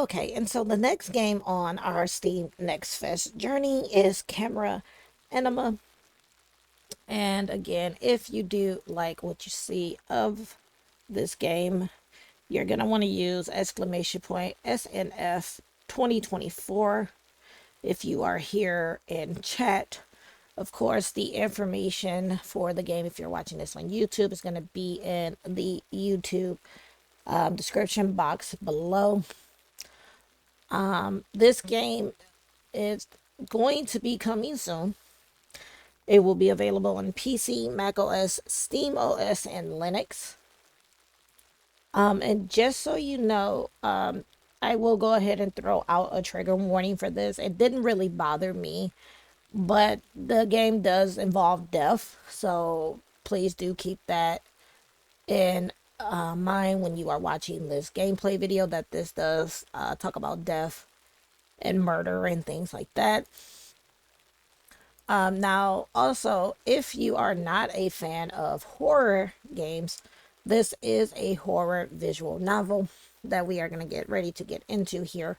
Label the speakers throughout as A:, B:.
A: Okay, and so the next game on our Steam Next Fest journey is Camera Anima. And again, if you do like what you see of this game, you're going to want to use exclamation point SNF 2024 if you are here in chat. Of course, the information for the game, if you're watching this on YouTube, is going to be in the YouTube description box below. This game is going to be coming soon. It will be available on PC, Mac OS, Steam OS, and Linux. And just so you know, I will go ahead and throw out a trigger warning for this. It didn't really bother me, but the game does involve death, so please do keep that in mind when you are watching this gameplay video, that this does talk about death and murder and things like that. Now, also, if you are not a fan of horror games, this is a horror visual novel that we are going to get ready to get into here.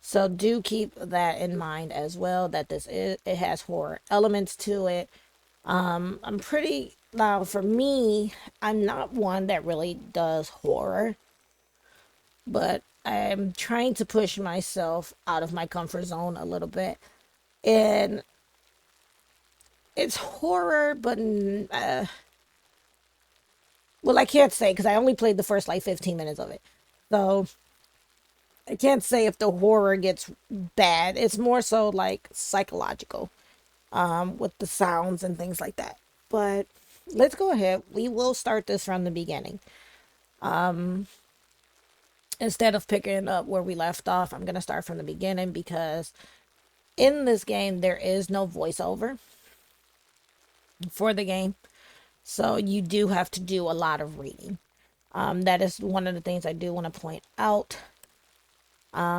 A: So do keep that in mind as well, that it has horror elements to it. Now for me, I'm not one that really does horror, but I'm trying to push myself out of my comfort zone a little bit. And it's horror, but well, I can't say because I only played the first like 15 minutes of it. So I can't say if the horror gets bad. It's more so like psychological, with the sounds and things like that. But let's go ahead. We will start this from the beginning. Instead of picking up where we left off, I'm going to start from the beginning because in this game, there is no voiceover for the game. So you do have to do a lot of reading. That is one of the things I do want to point out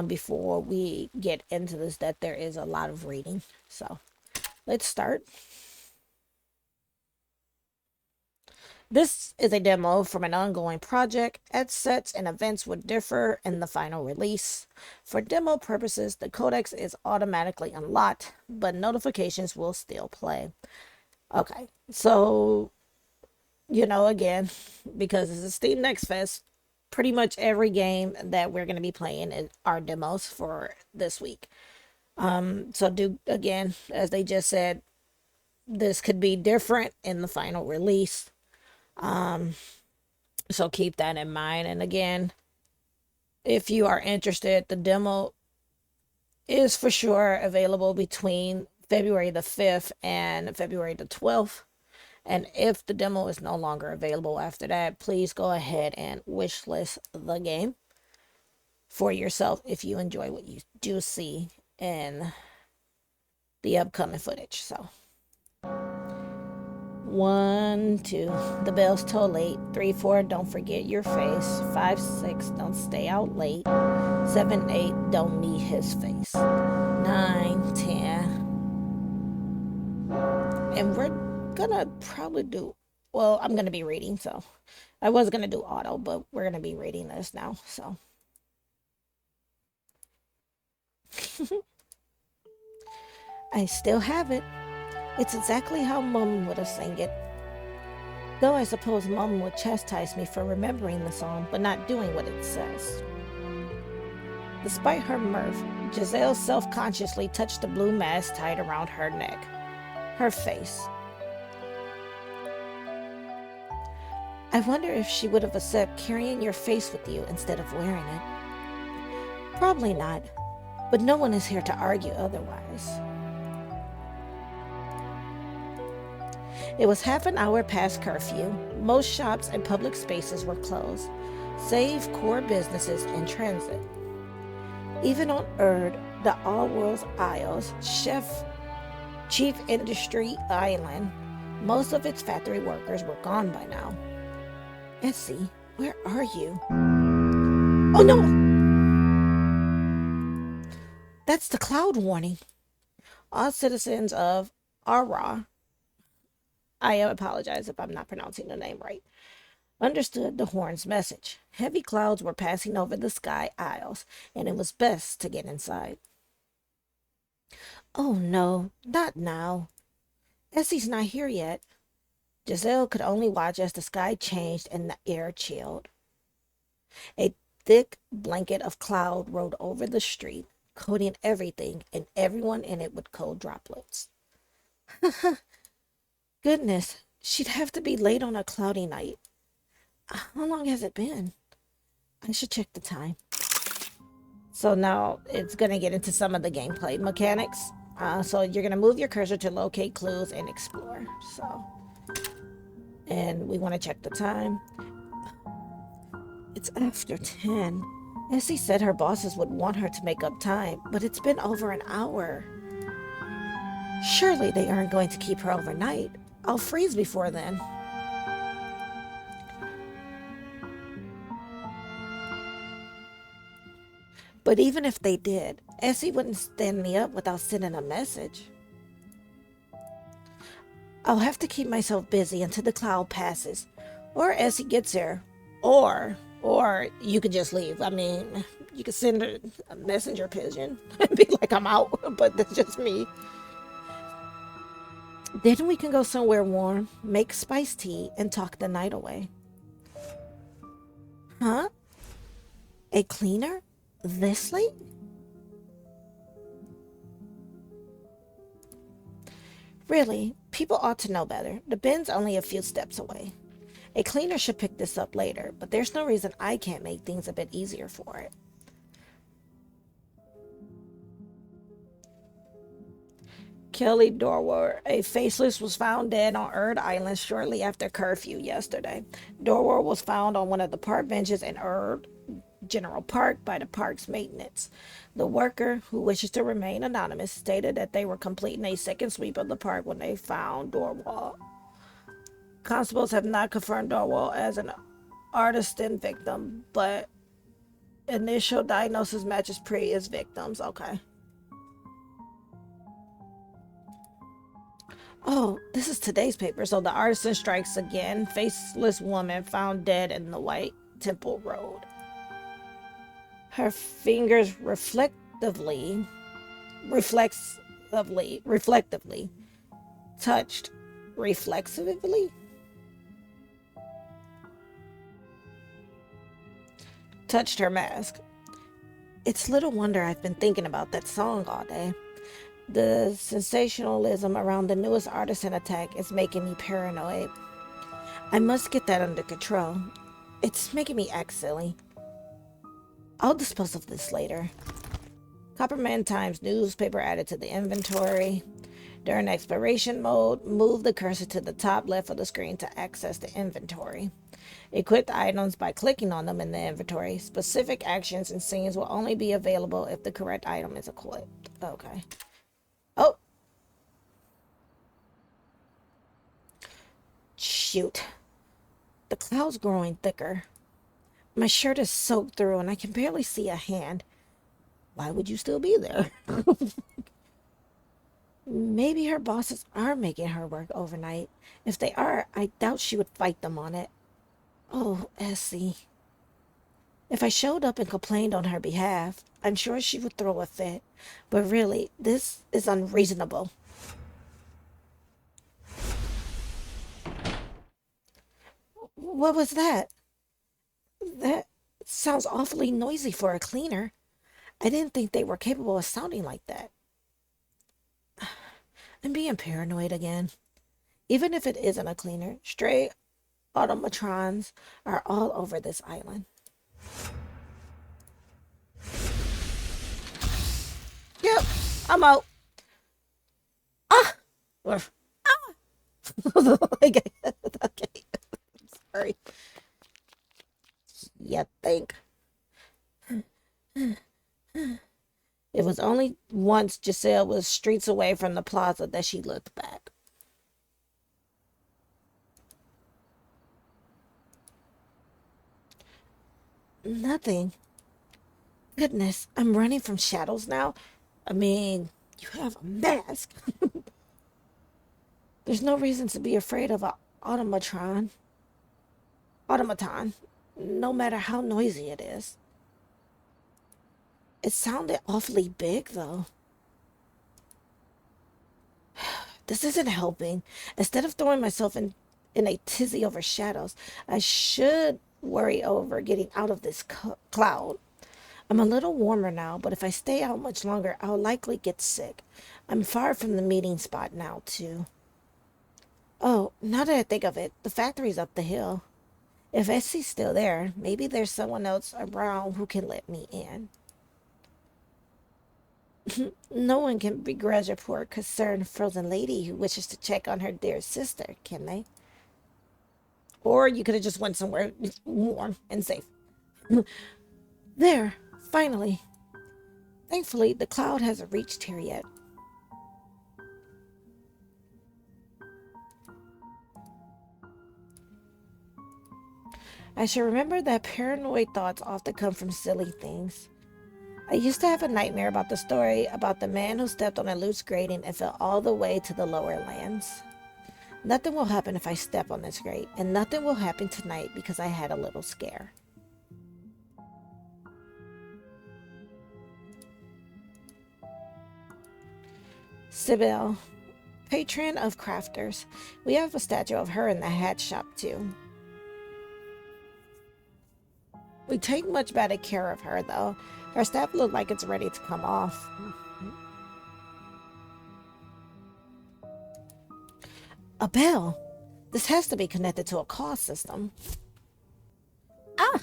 A: before we get into this, that there is a lot of reading. So let's start. This is a demo from an ongoing project, as sets and events would differ in the final release. For demo purposes, the codex is automatically unlocked, but notifications will still play. Okay, so, again, because it's a Steam Next Fest, pretty much every game that we're going to be playing are demos for this week. So do, again, as they just said, this could be different in the final release. So keep that in mind. And again, if you are interested, the demo is for sure available between February the 5th and February the 12th. And if the demo is no longer available after that, please go ahead and wishlist the game for yourself if you enjoy what you do see in the upcoming footage. So 1, 2, the bells toll late. 3, 4, don't forget your face. 5, 6, don't stay out late. 7, 8, don't need his face. 9, 10. And we're gonna probably do, well, I'm gonna be reading, so I was gonna do auto, but we're gonna be reading this now, so. I still have it. It's exactly how Mum would have sang it. Though I suppose Mum would chastise me for remembering the song, but not doing what it says. Despite her mirth, Giselle self-consciously touched the blue mask tied around her neck. Her face. I wonder if she would have accepted carrying your face with you instead of wearing it. Probably not, but no one is here to argue otherwise. It was half an hour past curfew. Most shops and public spaces were closed, save core businesses and transit. Even on Erd, the all-world's Isles, Chief Industry Island, most of its factory workers were gone by now. Essie, where are you? Oh no! That's the cloud warning. All citizens of Ara, I apologize if I'm not pronouncing the name right, understood the horn's message. Heavy clouds were passing over the sky aisles, and it was best to get inside. Oh no, not now. Essie's not here yet. Giselle could only watch as the sky changed and the air chilled. A thick blanket of cloud rolled over the street, coating everything and everyone in it with cold droplets. Goodness, she'd have to be late on a cloudy night. How long has it been? I should check the time. So now it's going to get into some of the gameplay mechanics. So you're going to move your cursor to locate clues and explore. And we want to check the time. It's after 10. Essie said her bosses would want her to make up time, but it's been over an hour. Surely they aren't going to keep her overnight. I'll freeze before then. But even if they did, Essie wouldn't stand me up without sending a message. I'll have to keep myself busy until the cloud passes, or Essie gets here, or you could just leave. I mean, you could send a messenger pigeon and be like, I'm out, but that's just me. Then we can go somewhere warm, make spiced tea, and talk the night away. Huh? A cleaner? This late? Really, people ought to know better. The bin's only a few steps away. A cleaner should pick this up later, but there's no reason I can't make things a bit easier for it. Kelly Dorwer, a faceless, was found dead on Erd Island shortly after curfew yesterday. Dorwer was found on one of the park benches in Erd General Park by the park's maintenance. The worker, who wishes to remain anonymous, stated that they were completing a second sweep of the park when they found Dorwell. Constables have not confirmed Dorwell as an Artisan victim, but initial diagnosis matches previous victims. Okay. Oh, this is today's paper. So the Artisan strikes again. Faceless woman found dead in the White Temple Road. Her fingers reflectively touched reflexively touched her mask. It's little wonder I've been thinking about that song all day. The sensationalism around the newest Artisan attack is making me paranoid. I must get that under control. It's making me act silly. I'll dispose of this later. Copperman Times newspaper added to the inventory. During exploration mode, move the cursor to the top left of the screen to access the inventory. Equip the items by clicking on them in the inventory. Specific actions and scenes will only be available if the correct item is equipped. Okay. Oh! Shoot. The cloud's growing thicker. My shirt is soaked through and I can barely see a hand. Why would you still be there? Maybe her bosses are making her work overnight. If they are, I doubt she would fight them on it. Oh, Essie. If I showed up and complained on her behalf, I'm sure she would throw a fit. But really, this is unreasonable. What was that? That sounds awfully noisy for a cleaner. I didn't think they were capable of sounding like that. I'm being paranoid again. Even if it isn't a cleaner, stray automatrons are all over this island. Yep, I'm out. Ah! Okay. Okay. Sorry. You think? It was only once Giselle was streets away from the plaza that she looked back. Nothing. Goodness, I'm running from shadows now. I mean, you have a mask. There's no reason to be afraid of an automatron. automaton, no matter how noisy it is. It sounded awfully big, though. This isn't helping. Instead of throwing myself in a tizzy over shadows, I should worry over getting out of this cloud. I'm a little warmer now, but if I stay out much longer, I'll likely get sick. I'm far from the meeting spot now, too. Oh, now that I think of it, the factory's up the hill. If Essie's still there, maybe there's someone else around who can let me in. No one can begrudge a poor, concerned, frozen lady who wishes to check on her dear sister, can they? Or you could have just went somewhere warm and safe. There, finally. Thankfully, the cloud hasn't reached here yet. I should remember that paranoid thoughts often come from silly things. I used to have a nightmare about the story about the man who stepped on a loose grating and fell all the way to the lower lands. Nothing will happen if I step on this grate, and nothing will happen tonight because I had a little scare. Sybil, patron of crafters. We have a statue of her in the hat shop, too. We take much better care of her, though. Her staff looks like it's ready to come off. A bell. This has to be connected to a call system. Ah!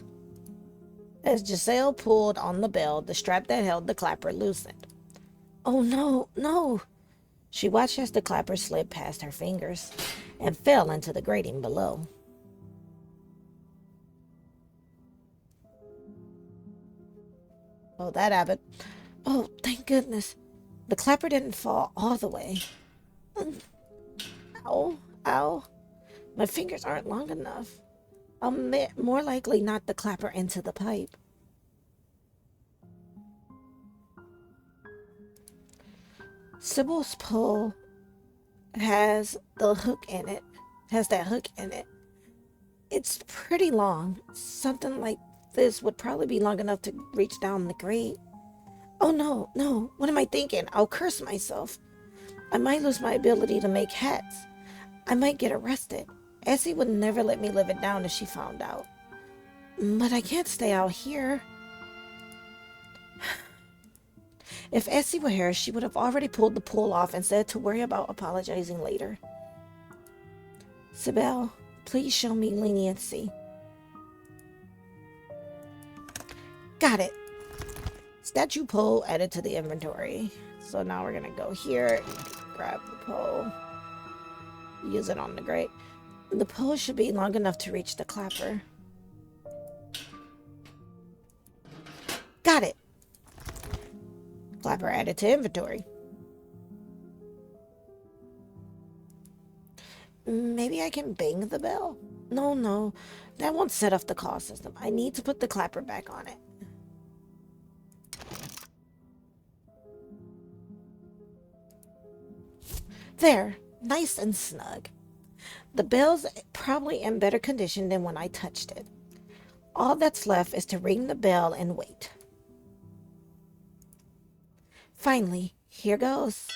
A: As Giselle pulled on the bell, the strap that held the clapper loosened. Oh no, no! She watched as the clapper slid past her fingers and fell into the grating below. Oh, that happened. Oh, thank goodness. The clapper didn't fall all the way. Ow, ow. My fingers aren't long enough. I'll more likely knock the clapper into the pipe. Sybil's pole has the hook in it. Has that hook in it. It's pretty long. Something like this would probably be long enough to reach down the grate. Oh no, no. What am I thinking? I'll curse myself. I might lose my ability to make hats. I might get arrested. Essie would never let me live it down if she found out. But I can't stay out here. If Essie were here, she would have already pulled the pole off and said to worry about apologizing later. Sybil, please show me leniency. Got it. Statue pole added to the inventory. So now we're gonna go here, grab the pole, use it on the grate. The pole should be long enough to reach the clapper. Got it. Clapper added to inventory. Maybe I can bang the bell? No, no. That won't set off the call system. I need to put the clapper back on it. There. Nice and snug. The bell's probably in better condition than when I touched it. All that's left is to ring the bell and wait. Finally, here goes.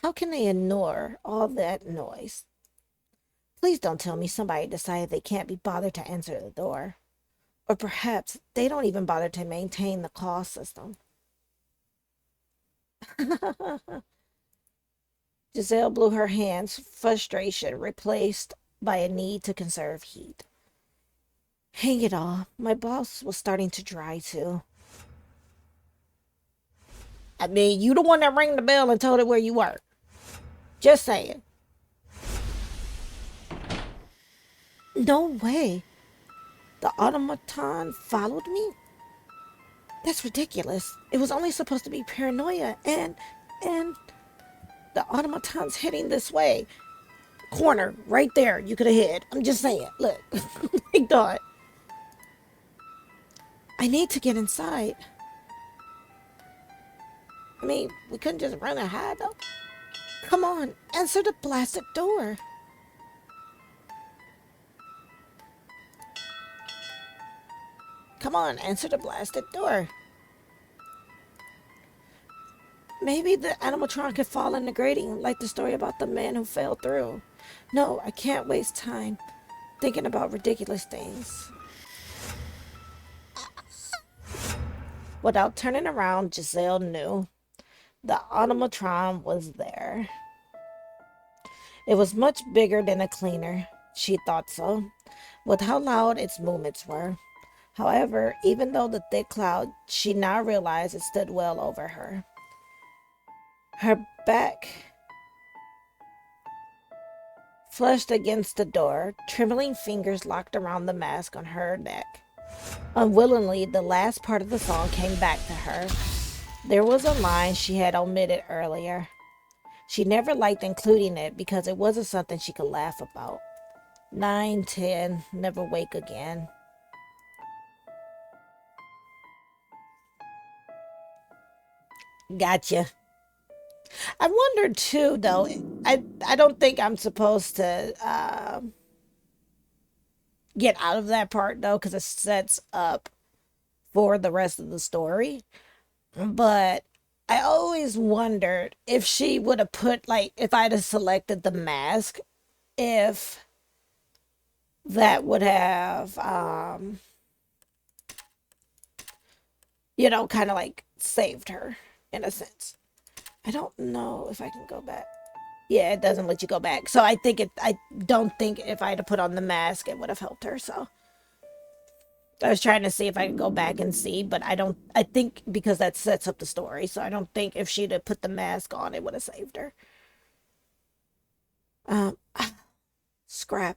A: How can they ignore all that noise? Please don't tell me somebody decided they can't be bothered to answer the door. Or perhaps they don't even bother to maintain the call system. Giselle blew her hands, frustration replaced by a need to conserve heat. Hang it all, my boss was starting to dry too. I mean, you the one that rang the bell and told it where you were. Just saying. No way. The automaton followed me? That's ridiculous. It was only supposed to be paranoia and the automaton's heading this way. Corner, right there. You could have hid. I'm just saying. Look. My God. I need to get inside. I mean, we couldn't just run and hide, though. Come on, answer the blasted door. Come on, answer the blasted door. Maybe the animatronic could fall in the grating, like the story about the man who fell through. No, I can't waste time thinking about ridiculous things. Without turning around, Giselle knew the automatron was there. It was much bigger than a cleaner. She thought so, with how loud its movements were. However, even though the thick cloud, she now realized it stood well over her. Her back flushed against the door, trembling fingers locked around the mask on her neck. Unwillingly, the last part of the song came back to her. There was a line she had omitted earlier. She never liked including it because it wasn't something she could laugh about. 9, 10, never wake again. Gotcha. I wondered too, though. I don't think I'm supposed to get out of that part though, because it sets up for the rest of the story. But I always wondered if she would have put, like, if I'd have selected the mask, if that would have, kind of like saved her in a sense. I don't know if I can go back. Yeah, it doesn't let you go back. So I don't think if I had to put on the mask, it would have helped her. So I was trying to see if I could go back and see, but I think because that sets up the story. So I don't think if she'd have put the mask on, it would have saved her. Scrap.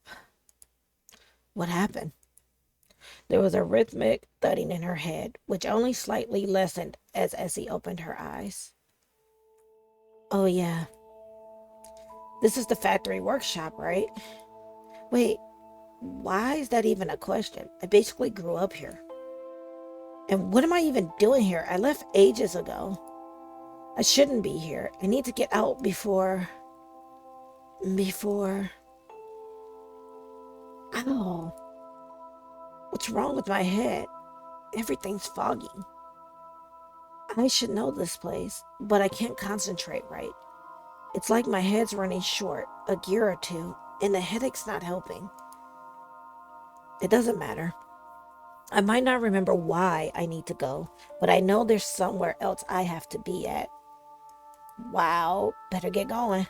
A: What happened? There was a rhythmic thudding in her head, which only slightly lessened as Essie opened her eyes. Oh, yeah. This is the factory workshop, right? Wait, why is that even a question? I basically grew up here. And what am I even doing here? I left ages ago. I shouldn't be here. I need to get out before... Ow. What's wrong with my head? Everything's foggy. I should know this place, but I can't concentrate right. It's like my head's running short, a gear or two, and the headache's not helping. It doesn't matter. I might not remember why I need to go, but I know there's somewhere else I have to be at. Wow, better get going.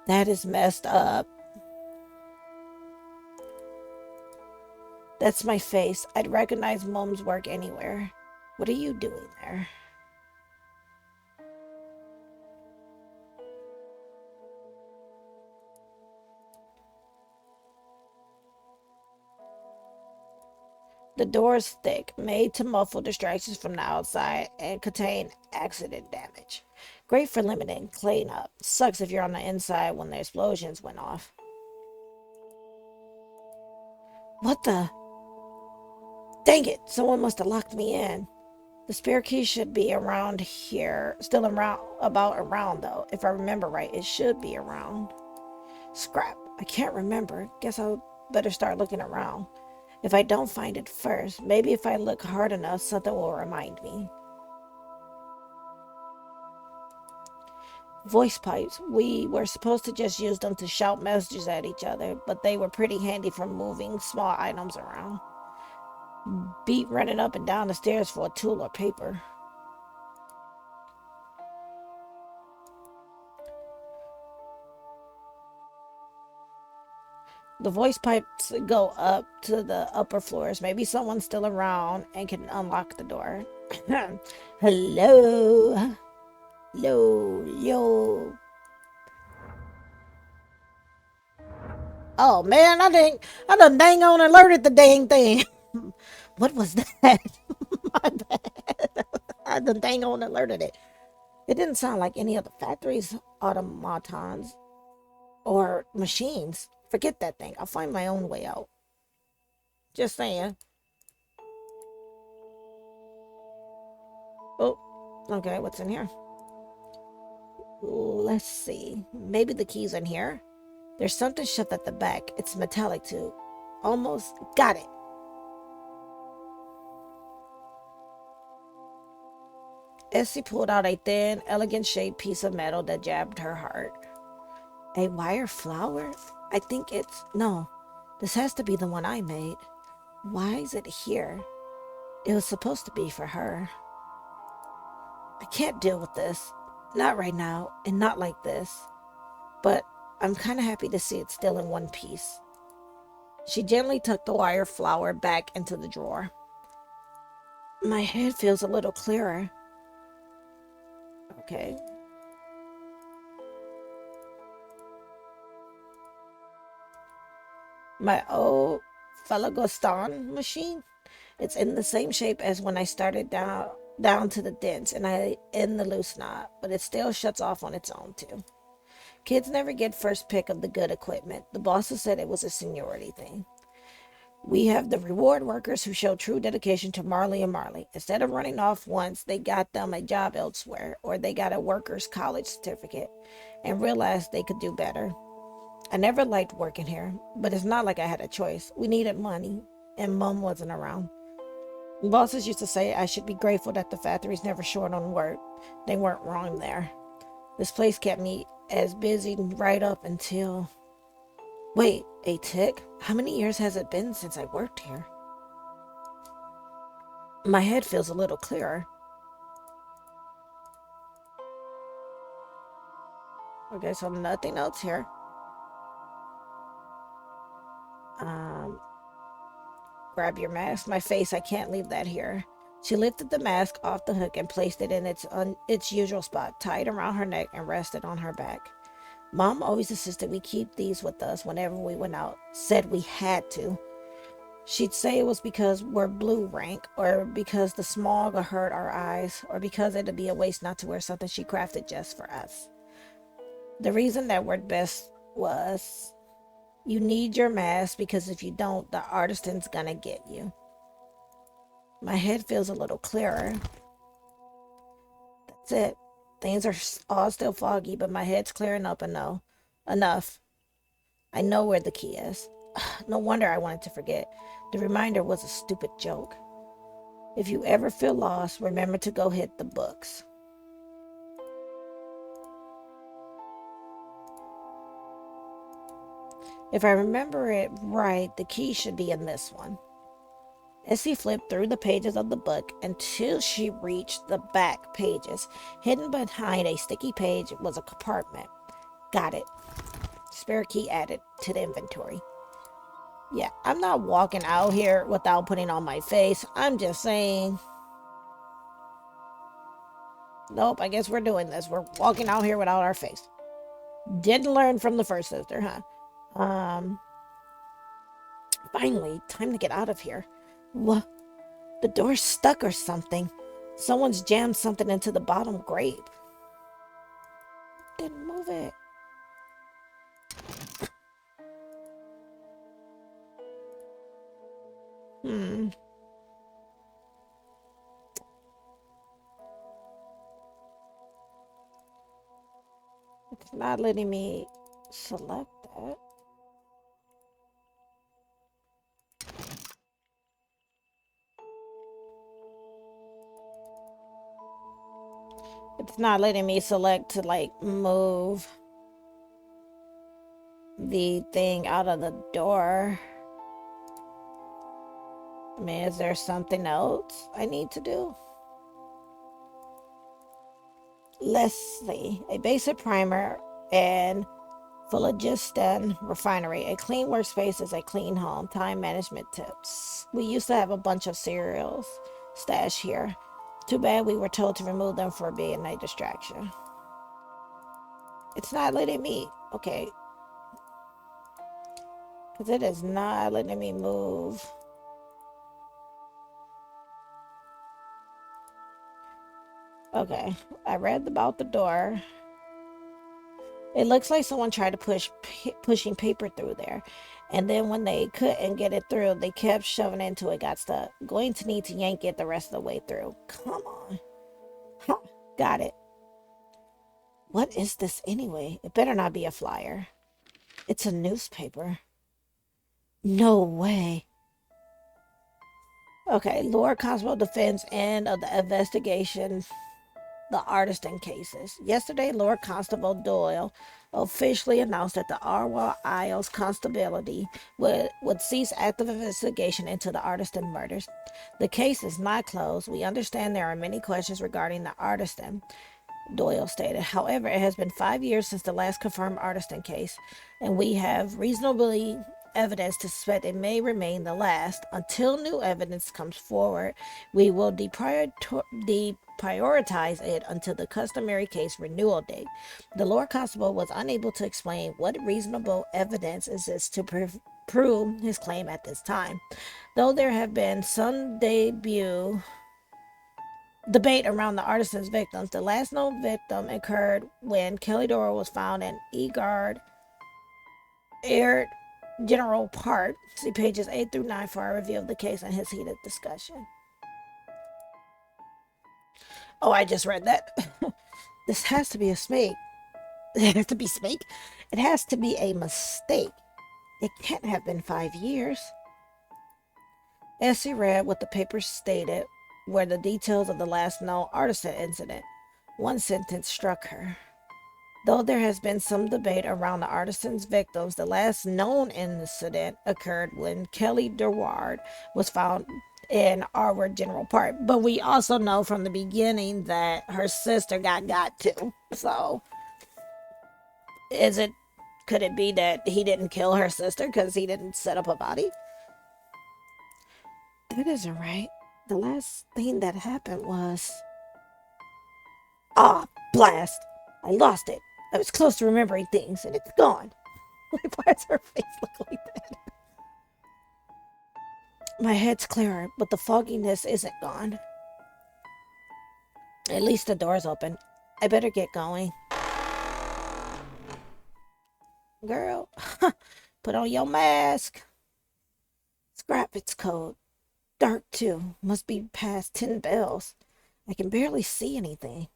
A: That is messed up. That's my face. I'd recognize Mom's work anywhere. What are you doing there? The door is thick, made to muffle distractions from the outside and contain accident damage. Great for limiting cleanup. Sucks if you're on the inside when the explosions went off. What the? Dang it, someone must have locked me in. The spare key should be around here. Still around though. If I remember right, it should be around. Scrap. I can't remember. Guess I'll better start looking around. If I don't find it first, maybe if I look hard enough, something will remind me. Voice pipes. We were supposed to just use them to shout messages at each other, but they were pretty handy for moving small items around. Beat running up and down the stairs for a tool or paper. The voice pipes go up to the upper floors. Maybe someone's still around and can unlock the door. Hello? Yo. Oh man, I done dang on alerted the dang thing. What was that? My bad. I done dang on alerted it. It didn't sound like any of the factory's automatons or machines. Forget that thing. I'll find my own way out. Just saying. Oh, okay, what's in here? Let's see. Maybe the key's in here? There's something shoved at the back. It's metallic too. Almost got it. Essie pulled out a thin, elegant shaped piece of metal that jabbed her heart. A wire flower? I think it's... No, this has to be the one I made. Why is it here? It was supposed to be for her. I can't deal with this. Not right now, and not like this. But I'm kind of happy to see it still in one piece. She gently tucked the wire flower back into the drawer. My head feels a little clearer. Okay. My old Falagostan machine. It's in the same shape as when I started down to the dents and I in the loose knot, but it still shuts off on its own too. Kids never get first pick of the good equipment. The bosses said it was a seniority thing. We have the reward workers who show true dedication to Marley and Marley. Instead of running off once, they got them a job elsewhere, or they got a workers' college certificate and realized they could do better. I never liked working here, but it's not like I had a choice. We needed money, and Mum wasn't around. Bosses used to say I should be grateful that the factory's never short on work. They weren't wrong there. This place kept me as busy right up until... Wait, a tick? How many years has it been since I worked here? My head feels a little clearer. Okay, so nothing else here. Grab your mask. My face, I can't leave that here. She lifted the mask off the hook and placed it in its usual spot, tied around her neck and rested on her back. Mom always insisted we keep these with us whenever we went out, said we had to. She'd say it was because we're blue rank, or because the smog would hurt our eyes, or because it'd be a waste not to wear something she crafted just for us. The reason that worked best was, you need your mask because if you don't, the artisan's gonna get you. My head feels a little clearer. That's it. Things are all still foggy, but my head's clearing up enough. I know where the key is. No wonder I wanted to forget. The reminder was a stupid joke. If you ever feel lost, remember to go hit the books. If I remember it right, the key should be in this one. Essie flipped through the pages of the book until she reached the back pages. Hidden behind a sticky page was a compartment. Got it. Spare key added to the inventory. Yeah, I'm not walking out here without putting on my face. I'm just saying. Nope, I guess we're doing this. We're walking out here without our face. Didn't learn from the first sister, huh? Finally, time to get out of here. What? The door's stuck or something. Someone's jammed something into the bottom grate. Didn't move it. It's not letting me select that. It's not letting me select to like move the thing out of the door. I mean, is there something else I need to do? Let's see. A basic primer and Phlogiston refinery. A clean workspace is a clean home. Time management tips. We used to have a bunch of cereals stashed here. Too bad we were told to remove them for being a distraction. It's not letting me. Okay. Because it is not letting me move. Okay. I read about the door. It looks like someone tried to pushing paper through there. And then when they couldn't get it through, they kept shoving it until it got stuck. Going to need to yank it the rest of the way through. Come on. Huh, got it. What is this anyway? It better not be a flyer. It's a newspaper. No way. Okay, Lord Constable defends end of the investigation. the Artisan cases. Yesterday, Lord Constable Doyle officially announced that the Arwa Isles Constability would cease active investigation into the Artisan murders. The case is not closed. We understand there are many questions regarding the Artisan, Doyle stated. However, it has been 5 years since the last confirmed Artisan case, and we have reasonably evidence to suspect it may remain the last. Until new evidence comes forward, we will deprioritize it until the customary case renewal date. The Lord Constable was unable to explain what reasonable evidence exists to prove his claim at this time. Though there have been some debate around the Artisan's victims, the last known victim occurred when Kelly Dora was found in Air General Park. See pages 8 through 9 for our review of the case and his heated discussion. Oh, I just read that. This has to be a mistake. It has to be snake. It has to be a mistake. It can't have been 5 years. Essie read what the paper stated were the details of the last known Artisan incident. One sentence struck her. Though there has been some debate around the Artisan's victims, the last known incident occurred when Kelly Durward was found in Awyr General Park. But we also know from the beginning that her sister got too. So, could it be that he didn't kill her sister because he didn't set up a body? That isn't right. The last thing that happened was... blast! I lost it. I was close to remembering things, and it's gone. Why does her face look like that? My head's clearer, but the fogginess isn't gone. At least the door's open. I better get going. Girl, put on your mask. Scrap its code. Dark, too. Must be past 10 bells. I can barely see anything.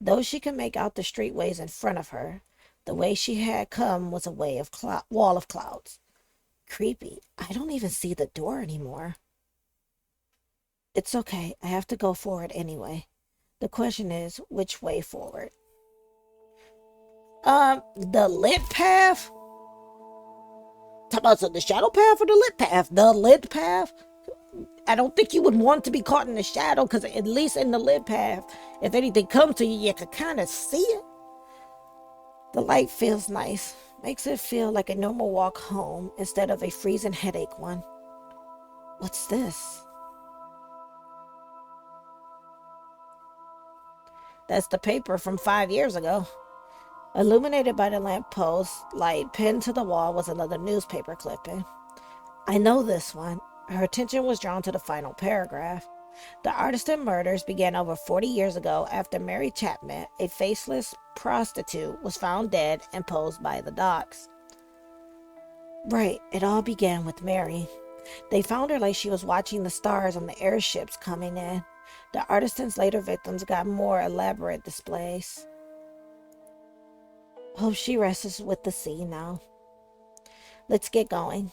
A: Though she could make out the streetways in front of her, the way she had come was a wall of clouds. Creepy. I don't even see the door anymore. It's okay. I have to go forward anyway. The question is, which way forward? The lit path? Talk about the shadow path or the lit path? The lit path? I don't think you would want to be caught in the shadow, because at least in the lit path, if anything comes to you, you can kind of see it. The light feels nice. Makes it feel like a normal walk home instead of a freezing headache one. What's this? That's the paper from 5 years ago. Illuminated by the lamppost light pinned to the wall was another newspaper clipping. I know this one. Her attention was drawn to the final paragraph. The Artisan murders began over 40 years ago after Mary Chapman, a faceless prostitute, was found dead and posed by the docks. Right, it all began with Mary. They found her like she was watching the stars on the airships coming in. The Artisan's later victims got more elaborate displays. Hope she rests with the sea now. Let's get going.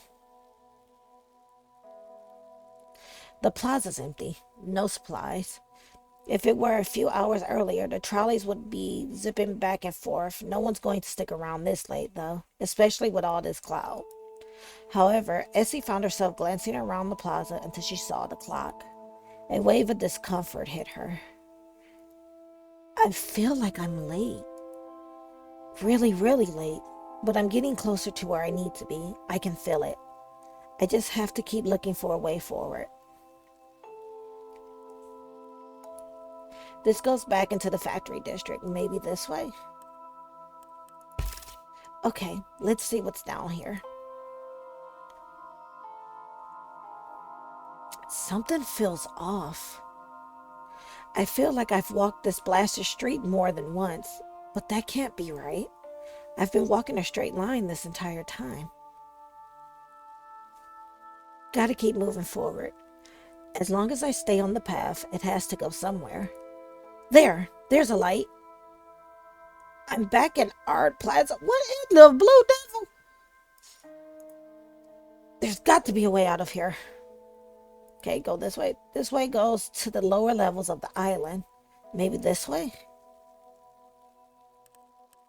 A: The plaza's empty. No supplies. If it were a few hours earlier, the trolleys would be zipping back and forth. No one's going to stick around this late, though, especially with all this cloud. However, Essie found herself glancing around the plaza until she saw the clock. A wave of discomfort hit her. I feel like I'm late. Really, really late. But I'm getting closer to where I need to be. I can feel it. I just have to keep looking for a way forward. This goes back into the factory district. Maybe this way? Okay, let's see what's down here. Something feels off. I feel like I've walked this blasted street more than once, but that can't be right. I've been walking a straight line this entire time. Gotta keep moving forward. As long as I stay on the path, it has to go somewhere. There's a light. I'm back in Art Plaza. What in the blue devil? There's got to be a way out of here. Okay, go this way. This way goes to the lower levels of the island. Maybe this way?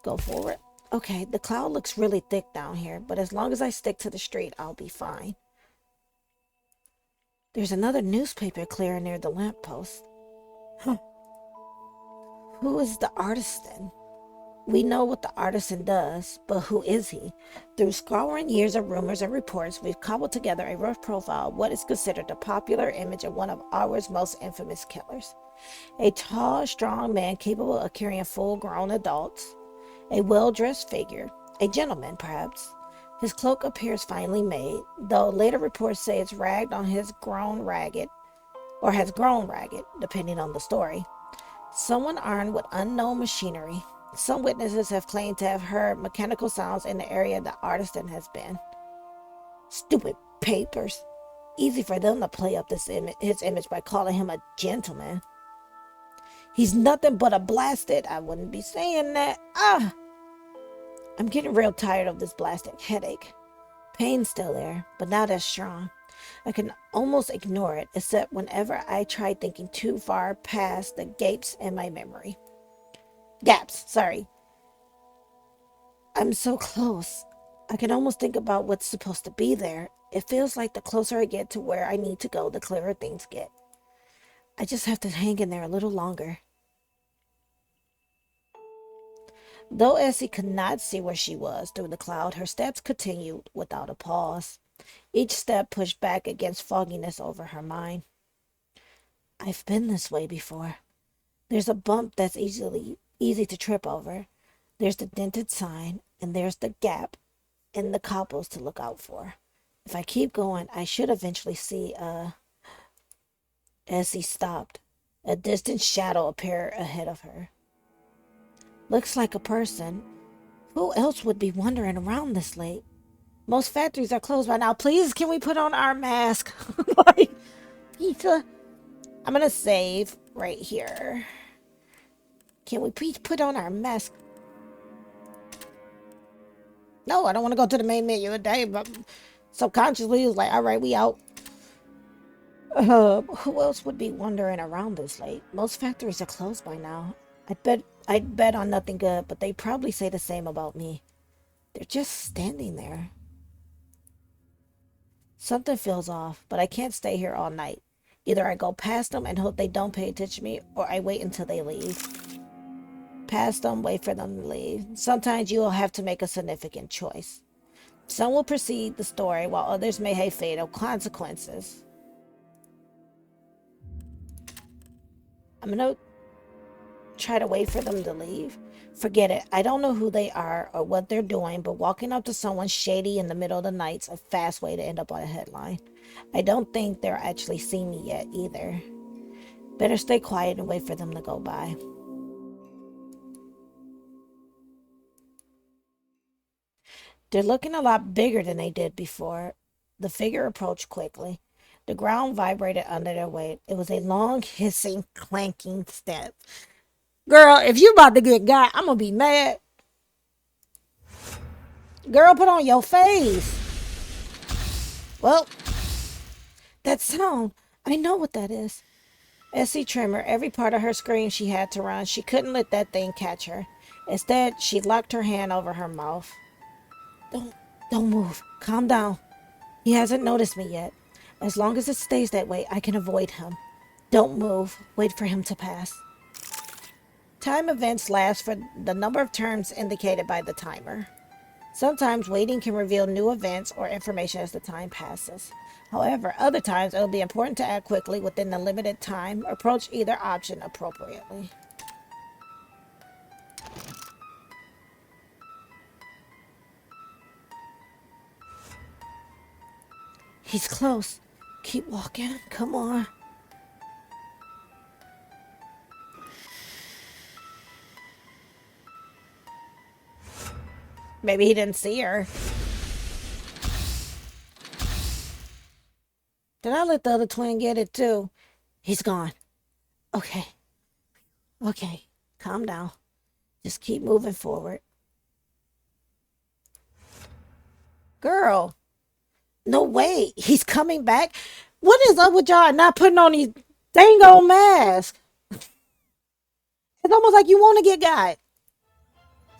A: Go forward. Okay, the cloud looks really thick down here, but as long as I stick to the street, I'll be fine. There's another newspaper clearing near the lamppost. Huh. Who is the artisan? We know what the artisan does, but who is he? Through scouring years of rumors and reports, we've cobbled together a rough profile of what is considered a popular image of one of Awyer's most infamous killers. A tall, strong man capable of carrying full-grown adults. A well-dressed figure. A gentleman, perhaps. His cloak appears finely made, though later reports say it's ragged on his grown ragged, or has grown ragged, depending on the story. Someone armed with unknown machinery. Some witnesses have claimed to have heard mechanical sounds in the area the artisan has been. Stupid papers. Easy for them to play up his image by calling him a gentleman. He's nothing but a blasted. I wouldn't be saying that. I'm getting real tired of this blasted headache. Pain's still there, but not as strong. I can almost ignore it, except whenever I try thinking too far past the gaps in my memory. Sorry. I'm so close. I can almost think about what's supposed to be there. It feels like the closer I get to where I need to go, the clearer things get. I just have to hang in there a little longer. Though Essie could not see where she was through the cloud, her steps continued without a pause. Each step pushed back against fogginess over her mind. I've been this way before. There's a bump that's easy to trip over. There's the dented sign, and there's the gap in the cobbles to look out for. If I keep going, I should eventually see, Essie stopped. A distant shadow appeared ahead of her. Looks like a person. Who else would be wandering around this late? Most factories are closed by now. Please, can we put on our mask? Like, pizza. I'm gonna save right here. Can we please put on our mask? No, I don't want to go to the main menu today, but subconsciously it's like, all right, we out. Who else would be wandering around this late? Most factories are closed by now. I'd bet on nothing good, but they probably say the same about me. They're just standing there. Something feels off, but I can't stay here all night. Either I go past them and hope they don't pay attention to me, or I wait until they leave. Past them, wait for them to leave. Sometimes you will have to make a significant choice. Some will proceed the story, while others may have fatal consequences. I'm gonna try to wait for them to leave. Forget it. I don't know who they are or what they're doing, but walking up to someone shady in the middle of the night's a fast way to end up on a headline. I don't think they're actually seen me yet either. Better stay quiet and wait for them to go by. They're looking a lot bigger than they did before. The figure approached quickly. The ground vibrated under their weight. It was a long, hissing, clanking step. Girl, if you about to get got, I'm gonna be mad. Girl, put on your face. Well, that sound. I know what that is. Essie Trimmer, every part of her scream she had to run. She couldn't let that thing catch her. Instead, she locked her hand over her mouth. Don't move. Calm down. He hasn't noticed me yet. As long as it stays that way, I can avoid him. Don't move. Wait for him to pass. Time events last for the number of turns indicated by the timer. Sometimes waiting can reveal new events or information as the time passes. However, other times it will be important to act quickly within the limited time. Approach either option appropriately. He's close. Keep walking. Come on. Maybe he didn't see her. Did I let the other twin get it too? He's gone. Okay. Calm down. Just keep moving forward. Girl. No way. He's coming back. What is up with y'all not putting on these dang old masks? It's almost like you want to get got.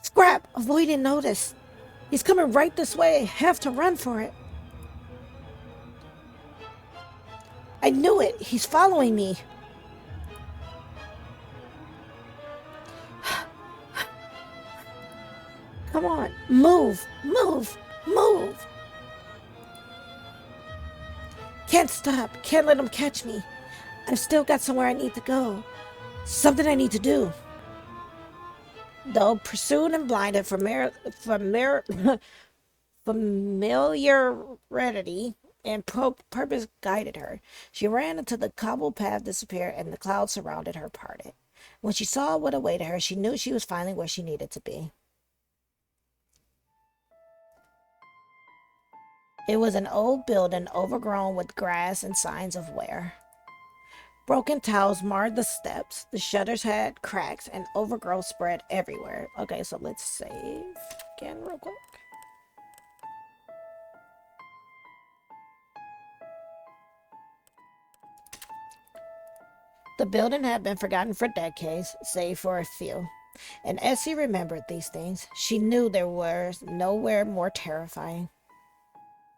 A: Scrap, avoiding notice. He's coming right this way. Have to run for it. I knew it. He's following me. Come on. Move. Move. Move. Can't stop. Can't let him catch me. I've still got somewhere I need to go. Something I need to do. Though pursued and blinded from familiarity and purpose guided her, she ran until the cobbled path disappeared and the clouds surrounded her parted. When she saw what awaited her, she knew she was finally where she needed to be. It was an old building overgrown with grass and signs of wear. Broken tiles marred the steps. The shutters had cracks and overgrowth spread everywhere. Okay, so let's save again real quick. The building had been forgotten for decades, save for a few. And as she remembered these things, she knew there was nowhere more terrifying.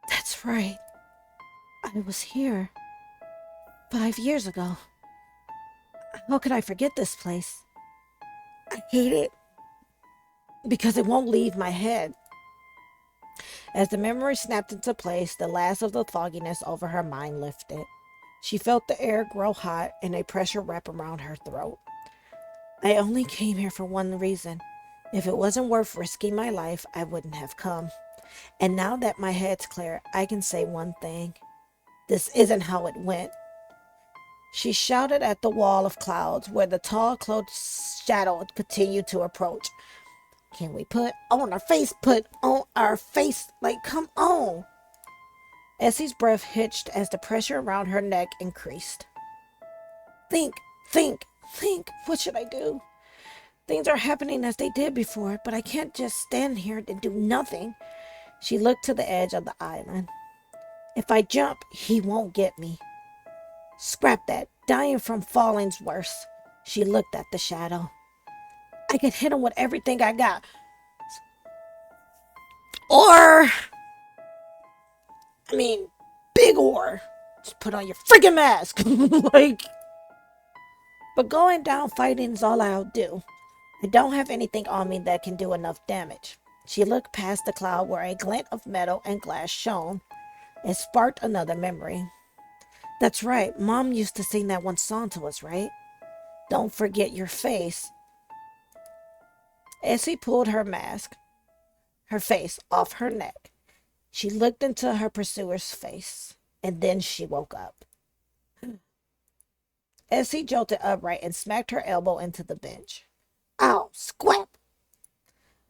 A: That's right. I was here 5 years ago. How could I forget this place? I hate it because it won't leave my head. As the memory snapped into place, the last of the fogginess over her mind lifted. She felt the air grow hot and a pressure wrap around her throat. I only came here for one reason. If it wasn't worth risking my life, I wouldn't have come. And now that my head's clear, I can say one thing. This isn't how it went. She shouted at the wall of clouds where the tall cloaked shadow continued to approach. Can we put on our face? Put on our face. Like, come on. Essie's breath hitched as the pressure around her neck increased. Think. What should I do? Things are happening as they did before, but I can't just stand here and do nothing. She looked to the edge of the island. If I jump, he won't get me. Scrap that. Dying from falling's worse. She looked at the shadow. I could hit him with everything I got. Big or. Just put on your freaking mask. But going down fighting is all I'll do. I don't have anything on me that can do enough damage. She looked past the cloud where a glint of metal and glass shone. It sparked another memory. That's right, Mom used to sing that one song to us, right? Don't forget your face. Essie pulled her face, off her neck. She looked into her pursuer's face, and then she woke up. Essie jolted upright and smacked her elbow into the bench. Ow, squap!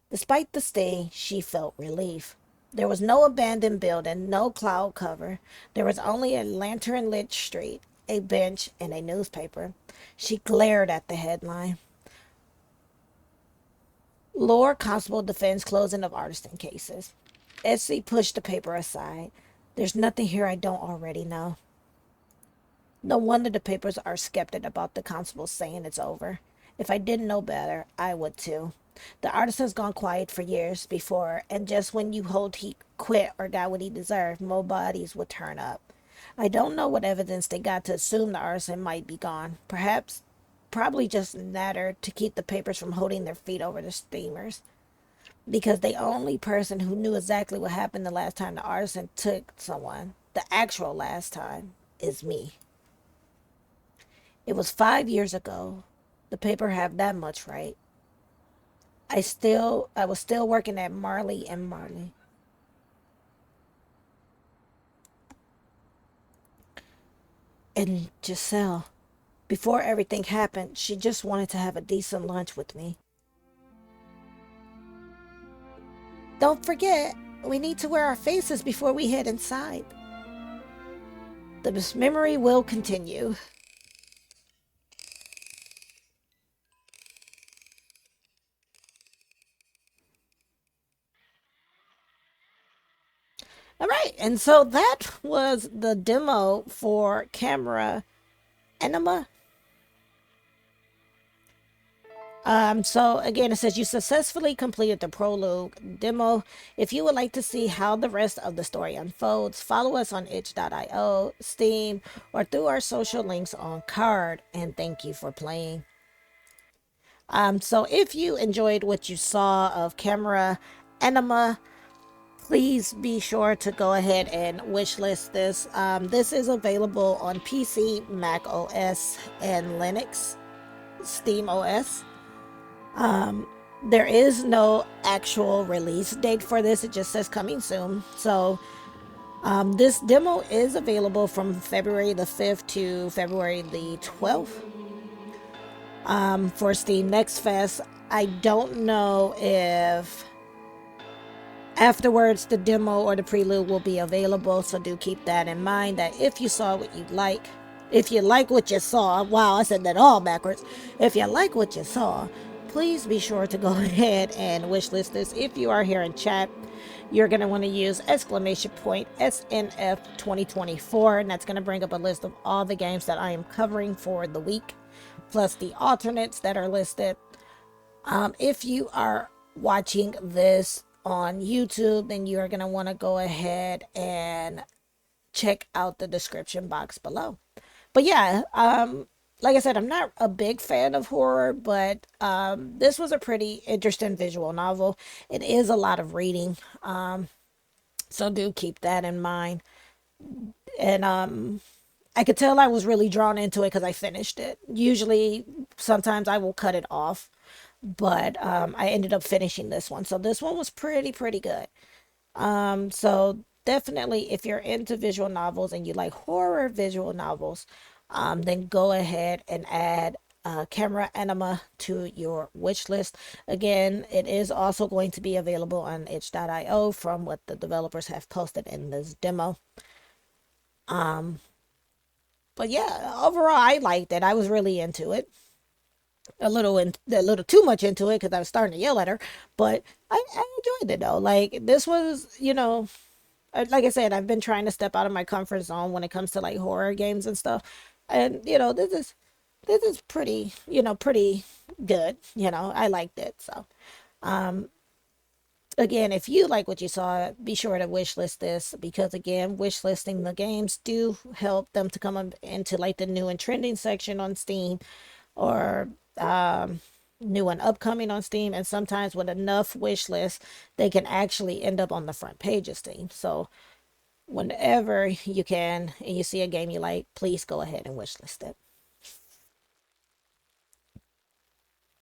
A: Despite the sting, she felt relief. There was no abandoned building, no cloud cover. There was only a lantern-lit street, a bench, and a newspaper. She glared at the headline. Lord Constable defends closing of Artisan cases. Essie pushed the paper aside. There's nothing here I don't already know. No wonder the papers are skeptic about the constable saying it's over. If I didn't know better, I would too. The artisan's gone quiet for years before, and just when you hoped he quit or got what he deserved, more bodies would turn up. I don't know what evidence they got to assume the artisan might be gone. Probably just natter to keep the papers from holding their feet over the steamers. Because the only person who knew exactly what happened the last time the artisan took someone, the actual last time, is me. It was 5 years ago. The paper have that much right. I was still working at Marley and Marley. And Giselle, before everything happened, she just wanted to have a decent lunch with me. Don't forget, we need to wear our faces before we head inside. The memory will continue. All right, and so that was the demo for Camera Anima. So again, it says you successfully completed the prologue demo. If you would like to see how the rest of the story unfolds, follow us on itch.io, Steam, or through our social links on card. And thank you for playing. So if you enjoyed what you saw of Camera Anima, please be sure to go ahead and wishlist this. This is available on PC, Mac OS, and Linux, Steam OS. There is no actual release date for this. It just says coming soon. So this demo is available from February the 5th to February the 12th for Steam Next Fest. I don't know if afterwards the demo or the prelude will be available, so do keep that in mind, that if you saw what you like, if you like what you saw, wow, I said that all backwards. If you like what you saw, please be sure to go ahead and wishlist this. If you are here in chat, you're going to want to use exclamation point SNF 2024, and that's going to bring up a list of all the games that I am covering for the week, plus the alternates that are listed. If you are watching this on YouTube, then you are going to want to go ahead and check out the description box below. But yeah, like I said, I'm not a big fan of horror, but this was a pretty interesting visual novel. It is a lot of reading, so do keep that in mind. And I could tell I was really drawn into it because I finished it. Usually, sometimes I will cut it off, but I ended up finishing this one. So this one was pretty good. So definitely, if you're into visual novels and you like horror visual novels, then go ahead and add Camera Anima to your wish list. Again, it is also going to be available on itch.io from what the developers have posted in this demo. But yeah, overall, I liked it. I was really into it. A little too much into it because I was starting to yell at her, but I enjoyed it though. Like this was, like I said, I've been trying to step out of my comfort zone when it comes to like horror games and stuff. And this is pretty, pretty good. I liked it. So, again, if you like what you saw, be sure to wishlist this, because again, wishlisting the games do help them to come up into like the new and trending section on Steam, or new and upcoming on Steam. And sometimes with enough wish lists, they can actually end up on the front page of Steam. So whenever you can and you see a game you like, please go ahead and wishlist it.